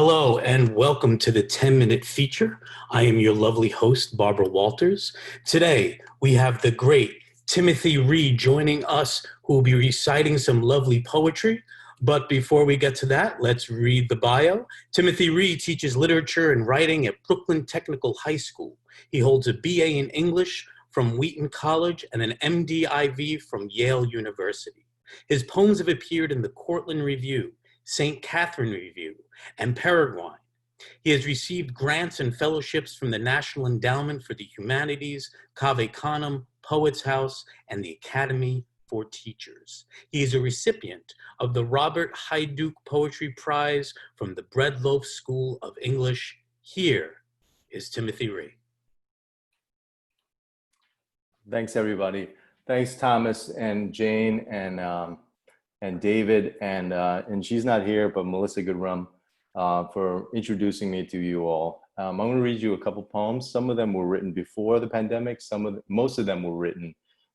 Hello and welcome to the 10-minute feature. I am your lovely host, Barbara Walters. Today, we have the great Timothy Reed joining us, who will be reciting some lovely poetry. But before we get to that, let's read the bio. Timothy Reed teaches literature and writing at Brooklyn Technical High School. He holds a BA in English from Wheaton College and an MDiv from Yale University. His poems have appeared in the Cortland Review, St. Katherine Review, and Peregrine. He has received grants and fellowships from the National Endowment for the Humanities, Canem, Poets House, and the Academy for Teachers. He is a recipient of the Robert Haiduke Poetry Prize from the Loaf School of English. Here is Timothy Reed. Thanks, everybody. Thanks, Thomas and Jane and David and she's not here, but Melissa Goodrum, for introducing me to you all. I'm going to read you a couple poems. Some of them were written before the pandemic. Most of them were written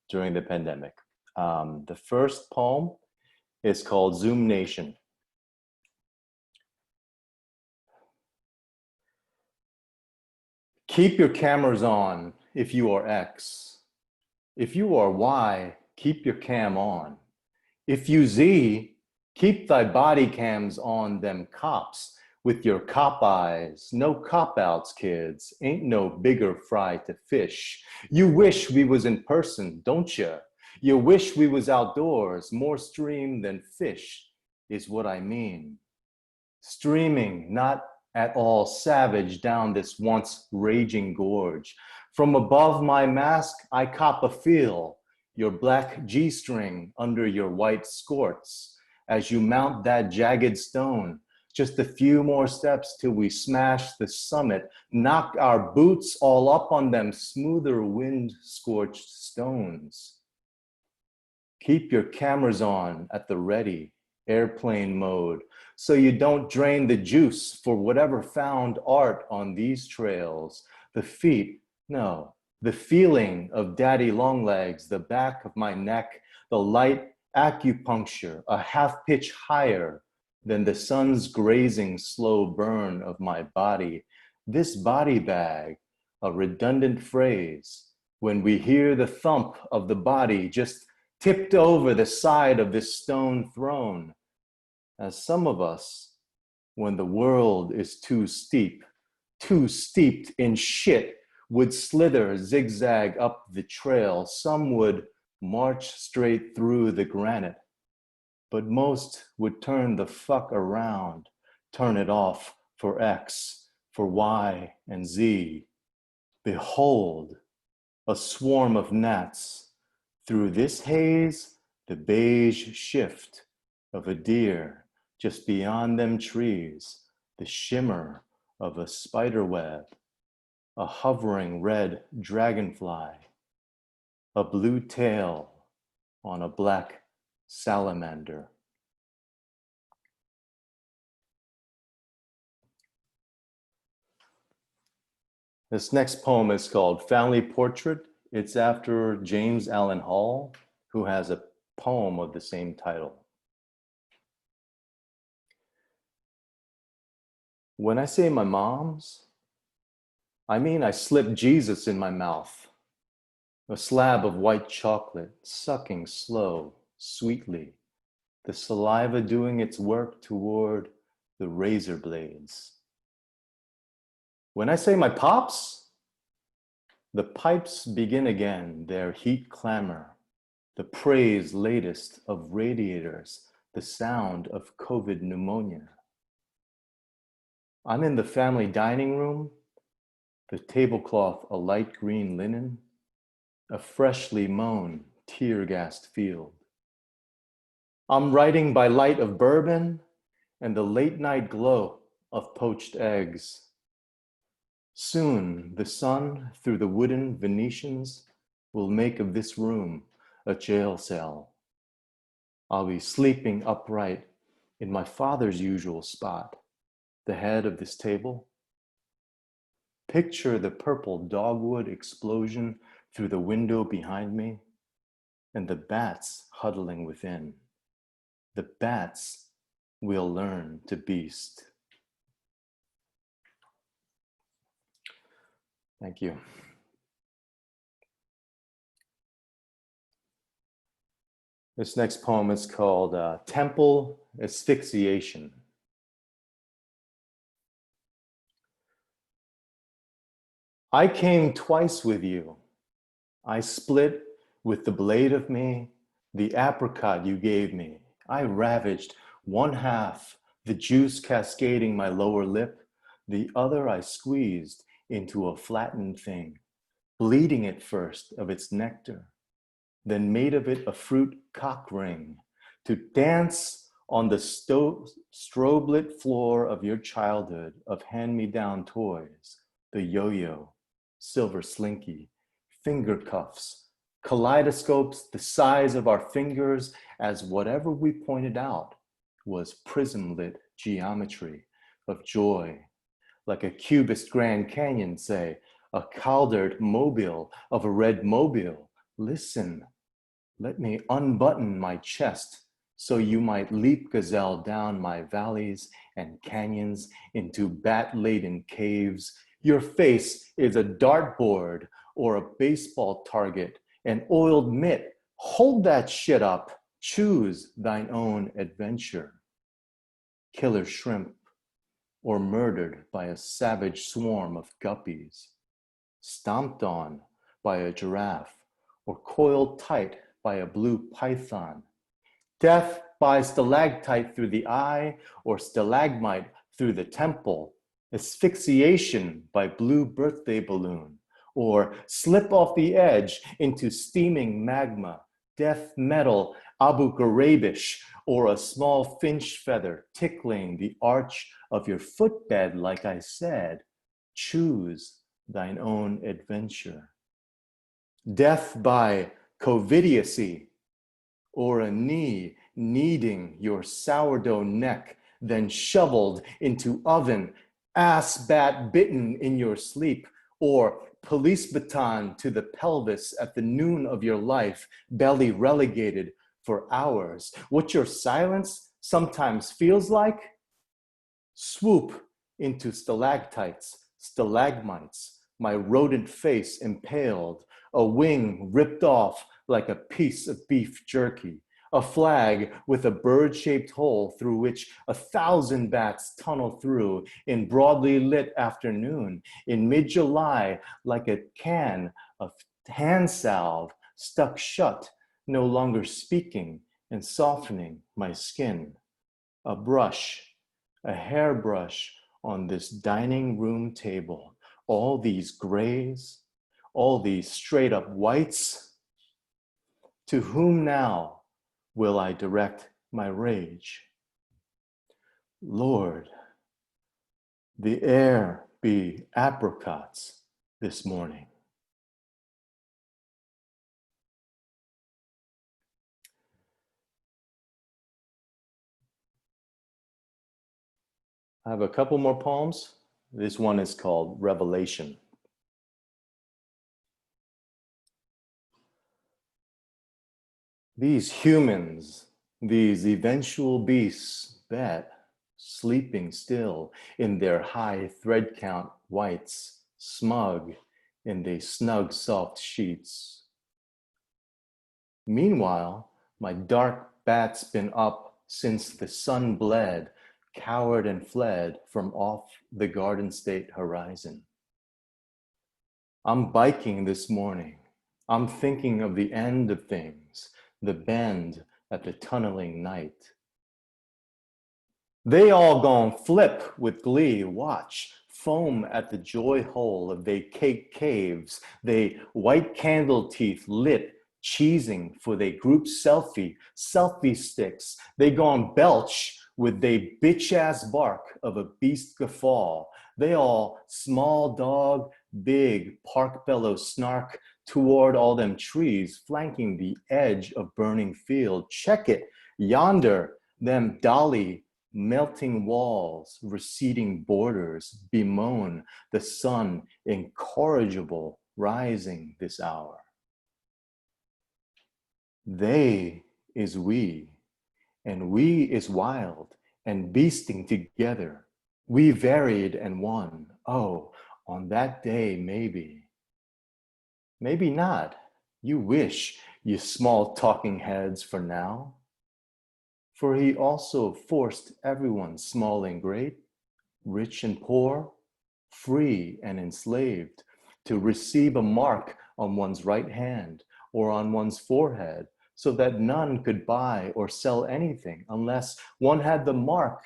during the pandemic. The first poem is called Zoom Nation. Keep your cameras on if you are X. If you are Y, keep your cam on. If you Z, keep thy body cams on them cops with your cop eyes. No cop-outs, kids. Ain't no bigger fry to fish. You wish we was in person, don't ya? You wish we was outdoors, more stream than fish is what I mean. Streaming, not at all savage down this once raging gorge. From above my mask, I cop a feel. Your black G-string under your white skirts as you mount that jagged stone. Just a few more steps till we smash the summit, knock our boots all up on them smoother wind-scorched stones. Keep your cameras on at the ready, airplane mode, so you don't drain the juice for whatever found art on these trails. The feet, no. The feeling of daddy long legs, the back of my neck, the light acupuncture, a half pitch higher than the sun's grazing slow burn of my body. This body bag, a redundant phrase, when we hear the thump of the body just tipped over the side of this stone throne. As some of us, when the world is too steeped in shit, would slither zigzag up the trail. Some would march straight through the granite, but most would turn the fuck around, turn it off for X, for Y and Z. Behold, a swarm of gnats. Through this haze, the beige shift of a deer. Just beyond them trees, the shimmer of a spider web. A hovering red dragonfly, a blue tail on a black salamander. This next poem is called Family Portrait. It's after James Allen Hall, who has a poem of the same title. When I say my mom's, I mean I slipped Jesus in my mouth, a slab of white chocolate, sucking slow, sweetly, the saliva doing its work toward the razor blades. When I say my pops, the pipes begin again, their heat clamor, the praise latest of radiators, the sound of COVID pneumonia. I'm in the family dining room, the tablecloth a light green linen, a freshly mown tear-gassed field. I'm writing by light of bourbon and the late night glow of poached eggs. Soon the sun through the wooden Venetians will make of this room a jail cell. I'll be sleeping upright in my father's usual spot, the head of this table. Picture the purple dogwood explosion through the window behind me and the bats huddling within. The bats will learn to beast. Thank you. This next poem is called Temple Asphyxiation. I came twice with you. I split with the blade of me the apricot you gave me. I ravaged one half, the juice cascading my lower lip. The other I squeezed into a flattened thing, bleeding it first of its nectar, then made of it a fruit cock ring to dance on the strobe-lit floor of your childhood of hand-me-down toys, the yo-yo, silver slinky, finger cuffs, kaleidoscopes the size of our fingers, as whatever we pointed out was prism-lit geometry of joy, like a cubist Grand Canyon, say, a caldered mobile of a red mobile. Listen, let me unbutton my chest so you might leap gazelle down my valleys and canyons into bat-laden caves. Your face is a dartboard or a baseball target, an oiled mitt. Hold that shit up. Choose thine own adventure. Killer shrimp or murdered by a savage swarm of guppies, stomped on by a giraffe or coiled tight by a blue python, death by stalactite through the eye or stalagmite through the temple, asphyxiation by blue birthday balloon, or slip off the edge into steaming magma, death metal Abu Ghrabish, or a small finch feather tickling the arch of your footbed. Like I said, choose thine own adventure. Death by covidiacy, or a knee kneading your sourdough neck, then shoveled into oven, ass bat bitten in your sleep, or police baton to the pelvis at the noon of your life, belly relegated for hours. What your silence sometimes feels like? Swoop into stalactites, stalagmites, my rodent face impaled, a wing ripped off like a piece of beef jerky, a flag with a bird-shaped hole through which 1,000 bats tunnel through in broadly lit afternoon, in mid-July, like a can of hand salve stuck shut, no longer speaking and softening my skin. A brush, a hairbrush on this dining room table, all these grays, all these straight up whites. To whom now will I direct my rage? Lord, the air be apricots this morning. I have a couple more poems. This one is called Revelation. These humans, these eventual beasts, bet, sleeping still in their high thread count whites, smug in they snug soft sheets. Meanwhile, my dark bat's been up since the sun bled, cowered and fled from off the Garden State horizon. I'm biking this morning. I'm thinking of the end of things, the bend at the tunneling night. They all gon' flip with glee, watch, foam at the joy hole of they cake caves, they white candle teeth lit, cheesing for they group selfie sticks. They gon' belch with they bitch-ass bark of a beast guffaw. They all small dog, big park bellow snark toward all them trees flanking the edge of burning field. Check it, yonder, them dolly melting walls, receding borders bemoan the sun incorrigible rising this hour. They is we, and we is wild and beasting together. We varied and one. Oh, On that day, maybe. Maybe not. You wish, you small talking heads, for now. For he also forced everyone, small and great, rich and poor, free and enslaved, to receive a mark on one's right hand or on one's forehead, so that none could buy or sell anything unless one had the mark,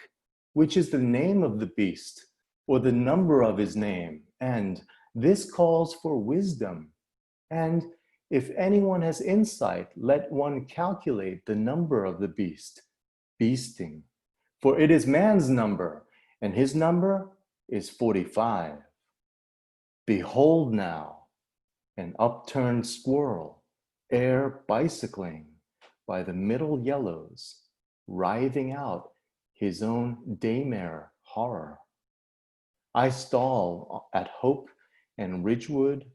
which is the name of the beast or the number of his name. And this calls for wisdom. And if anyone has insight, let one calculate the number of the beast, beasting. For it is man's number, and his number is 45. Behold now, an upturned squirrel, ere bicycling by the middle yellows, writhing out his own daymare horror. I stall at Hope and Ridgewood,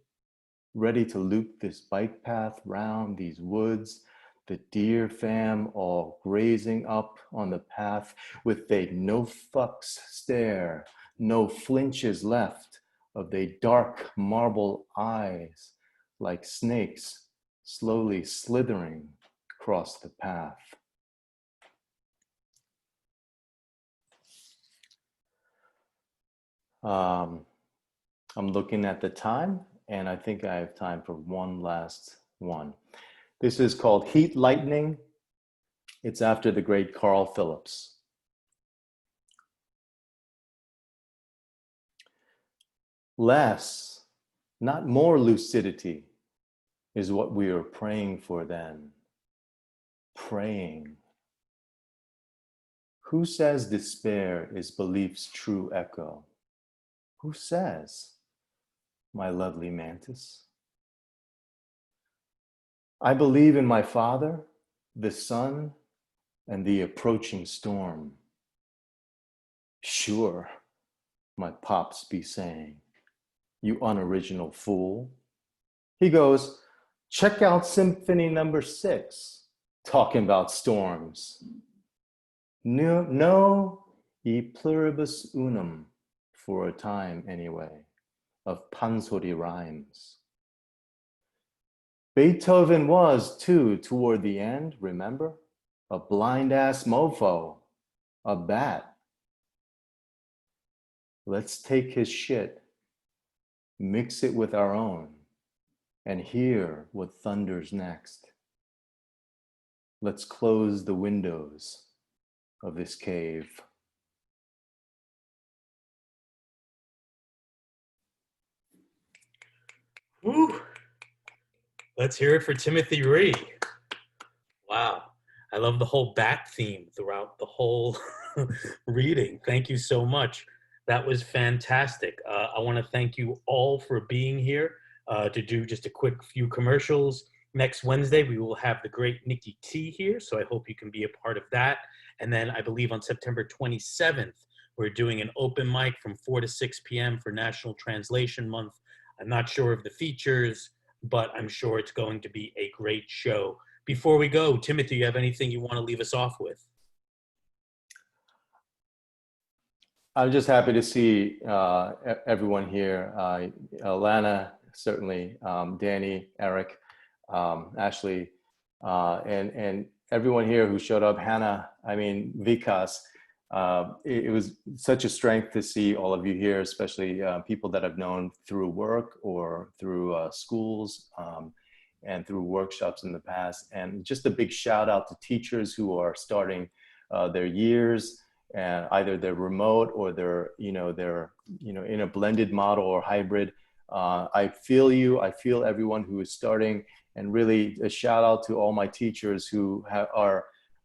ready to loop this bike path round these woods, the deer fam all grazing up on the path with they no fucks stare, no flinches left of they dark marble eyes like snakes slowly slithering across the path. I'm looking at the time, and I think I have time for one last one. This is called Heat Lightning. It's after the great Carl Phillips. Less, not more lucidity is what we are praying for then. Praying. Who says despair is belief's true echo? Who says, my lovely mantis? I believe in my Father, the Son, and the approaching storm. Sure, my pops be saying, you unoriginal fool. He goes, check out Symphony number 6, talking about storms. No, e pluribus unum, for a time anyway, of pansori rhymes. Beethoven was too, toward the end, remember? A blind-ass mofo, a bat. Let's take his shit, mix it with our own, and hear what thunders next. Let's close the windows of this cave. Woo. Let's hear it for Timothy Ree. Wow. I love the whole bat theme throughout the whole reading. Thank you so much. That was fantastic. I want to thank you all for being here to do just a quick few commercials. Next Wednesday, we will have the great Nikki T here, so I hope you can be a part of that. And then I believe on September 27th, we're doing an open mic from 4 to 6 p.m. for National Translation Month. I'm not sure of the features, but I'm sure it's going to be a great show. Before we go, Timothy, you have anything you want to leave us off with? I'm just happy to see everyone here. Lana, certainly, Danny, Eric, Ashley, and everyone here who showed up. Hannah, I mean, Vikas. It was such a strength to see all of you here, especially people that I've known through work or through schools and through workshops in the past. And just a big shout out to teachers who are starting their years, and either they're remote or they're in a blended model or hybrid. I feel you. I feel everyone who is starting, and really a shout out to all my teachers who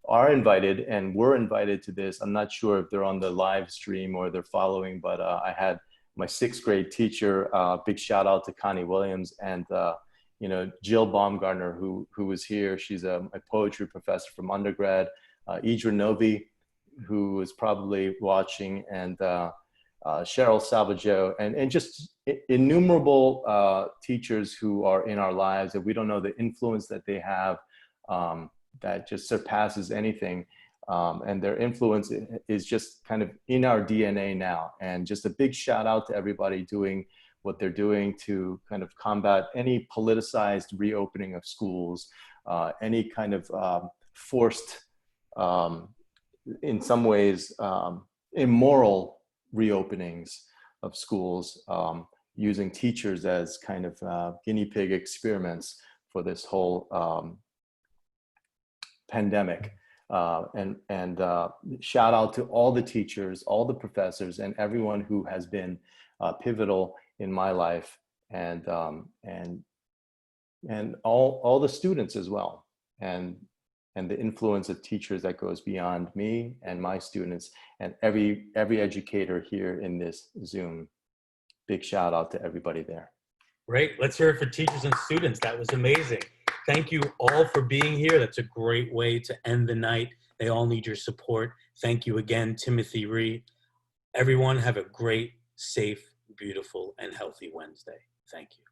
are invited and were invited to this. I'm not sure if they're on the live stream or they're following, but I had my 6th grade teacher, big shout out to Connie Williams, and Jill Baumgartner, who was here. She's a poetry professor from undergrad. Idra Novi, who is probably watching, and Cheryl Salvaggio, and just innumerable teachers who are in our lives that we don't know the influence that they have, that just surpasses anything. And their influence is just kind of in our DNA now. And just a big shout out to everybody doing what they're doing to kind of combat any politicized reopening of schools, any kind of forced, in some ways, immoral reopenings of schools, using teachers as kind of guinea pig experiments for this whole pandemic. And shout out to all the teachers, all the professors, and everyone who has been pivotal in my life, and all the students as well, and the influence of teachers that goes beyond me and my students, and every educator here in this Zoom. Big shout out to everybody there. Great. Let's hear it for teachers and students. That was amazing. Thank you all for being here. That's a great way to end the night. They all need your support. Thank you again, Timothy Rhee. Everyone have a great, safe, beautiful, and healthy Wednesday. Thank you.